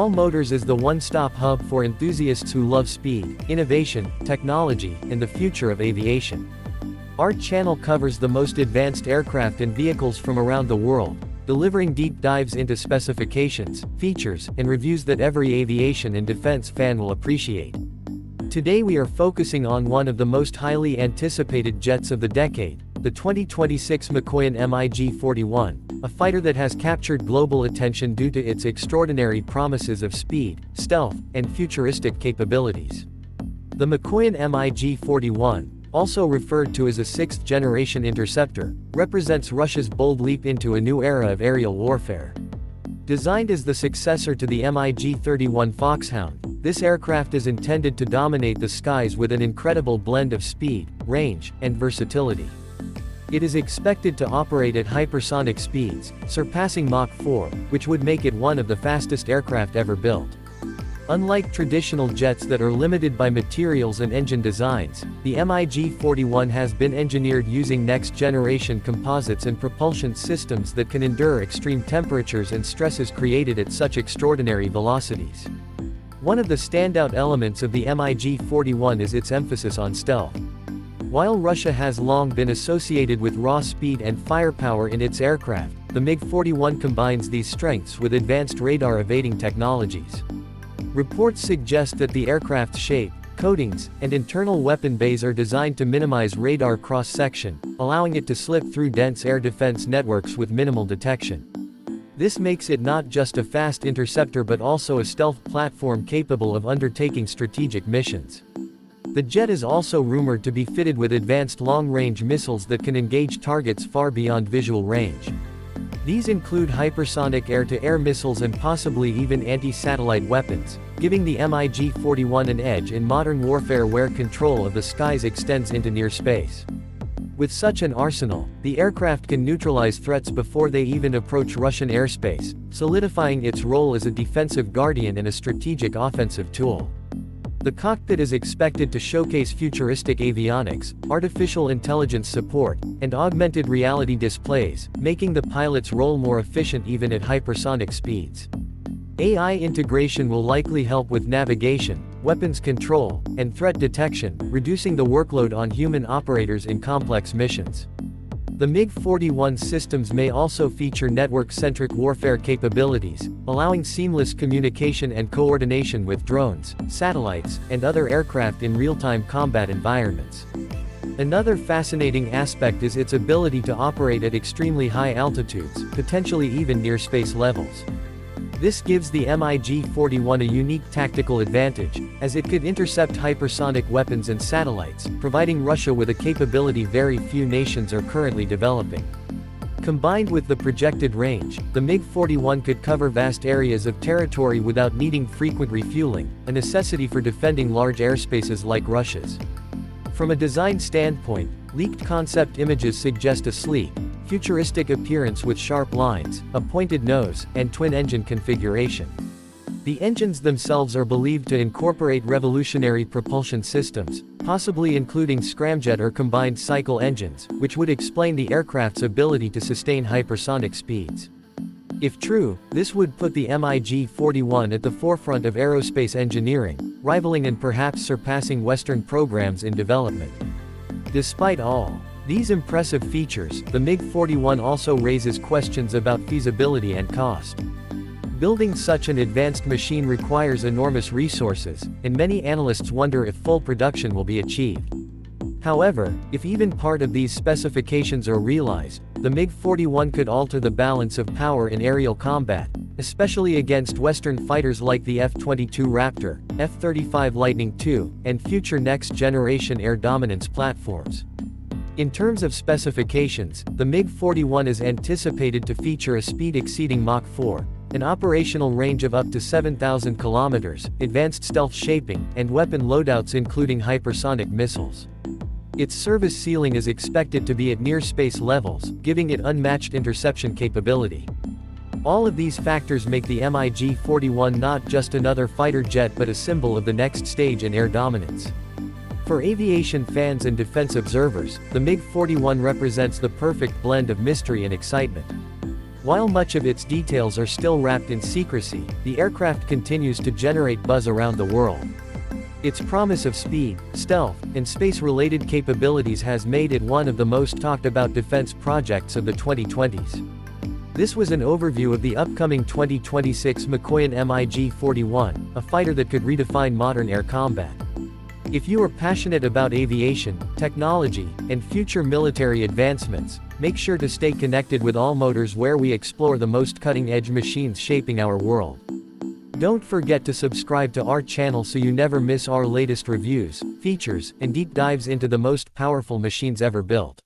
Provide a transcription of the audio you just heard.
All Motors is the one-stop hub for enthusiasts who love speed, innovation, technology, and the future of aviation. Our channel covers the most advanced aircraft and vehicles from around the world, delivering deep dives into specifications, features, and reviews that every aviation and defense fan will appreciate. Today we are focusing on one of the most highly anticipated jets of the decade, the 2026 Mikoyan MiG-41, a fighter that has captured global attention due to its extraordinary promises of speed, stealth, and futuristic capabilities. The Mikoyan MiG-41, also referred to as a sixth-generation interceptor, represents Russia's bold leap into a new era of aerial warfare. Designed as the successor to the MiG-31 Foxhound, this aircraft is intended to dominate the skies with an incredible blend of speed, range, and versatility. It is expected to operate at hypersonic speeds, surpassing Mach 4, which would make it one of the fastest aircraft ever built. Unlike traditional jets that are limited by materials and engine designs, the MiG-41 has been engineered using next-generation composites and propulsion systems that can endure extreme temperatures and stresses created at such extraordinary velocities. One of the standout elements of the MiG-41 is its emphasis on stealth. While Russia has long been associated with raw speed and firepower in its aircraft, the MiG-41 combines these strengths with advanced radar evading technologies. Reports suggest that the aircraft's shape, coatings, and internal weapon bays are designed to minimize radar cross-section, allowing it to slip through dense air defense networks with minimal detection. This makes it not just a fast interceptor but also a stealth platform capable of undertaking strategic missions. The jet is also rumored to be fitted with advanced long-range missiles that can engage targets far beyond visual range. These include hypersonic air-to-air missiles and possibly even anti-satellite weapons, giving the MiG-41 an edge in modern warfare where control of the skies extends into near space. With such an arsenal, the aircraft can neutralize threats before they even approach Russian airspace, solidifying its role as a defensive guardian and a strategic offensive tool. The cockpit is expected to showcase futuristic avionics, artificial intelligence support, and augmented reality displays, making the pilot's role more efficient even at hypersonic speeds. AI integration will likely help with navigation, weapons control, and threat detection, reducing the workload on human operators in complex missions. The MiG-41 systems may also feature network-centric warfare capabilities, allowing seamless communication and coordination with drones, satellites, and other aircraft in real-time combat environments. Another fascinating aspect is its ability to operate at extremely high altitudes, potentially even near space levels. This gives the MiG-41 a unique tactical advantage, as it could intercept hypersonic weapons and satellites, providing Russia with a capability very few nations are currently developing. Combined with the projected range, the MiG-41 could cover vast areas of territory without needing frequent refueling, a necessity for defending large airspaces like Russia's. From a design standpoint, leaked concept images suggest a sleek, futuristic appearance with sharp lines, a pointed nose, and twin-engine configuration. The engines themselves are believed to incorporate revolutionary propulsion systems, possibly including scramjet or combined cycle engines, which would explain the aircraft's ability to sustain hypersonic speeds. If true, this would put the MiG-41 at the forefront of aerospace engineering, rivaling and perhaps surpassing Western programs in development. Despite all these impressive features, the MiG-41 also raises questions about feasibility and cost. Building such an advanced machine requires enormous resources, and many analysts wonder if full production will be achieved. However, if even part of these specifications are realized, the MiG-41 could alter the balance of power in aerial combat, especially against Western fighters like the F-22 Raptor, F-35 Lightning II, and future next-generation air dominance platforms. In terms of specifications, the MiG-41 is anticipated to feature a speed exceeding Mach 4, an operational range of up to 7,000 kilometers, advanced stealth shaping, and weapon loadouts including hypersonic missiles. Its service ceiling is expected to be at near-space levels, giving it unmatched interception capability. All of these factors make the MiG-41 not just another fighter jet but a symbol of the next stage in air dominance. For aviation fans and defense observers, the MiG-41 represents the perfect blend of mystery and excitement. While much of its details are still wrapped in secrecy, the aircraft continues to generate buzz around the world. Its promise of speed, stealth, and space-related capabilities has made it one of the most talked about defense projects of the 2020s. This was an overview of the upcoming 2026 Mikoyan MiG-41, a fighter that could redefine modern air combat. If you are passionate about aviation, technology, and future military advancements, make sure to stay connected with All Motors, where we explore the most cutting-edge machines shaping our world. Don't forget to subscribe to our channel so you never miss our latest reviews, features, and deep dives into the most powerful machines ever built.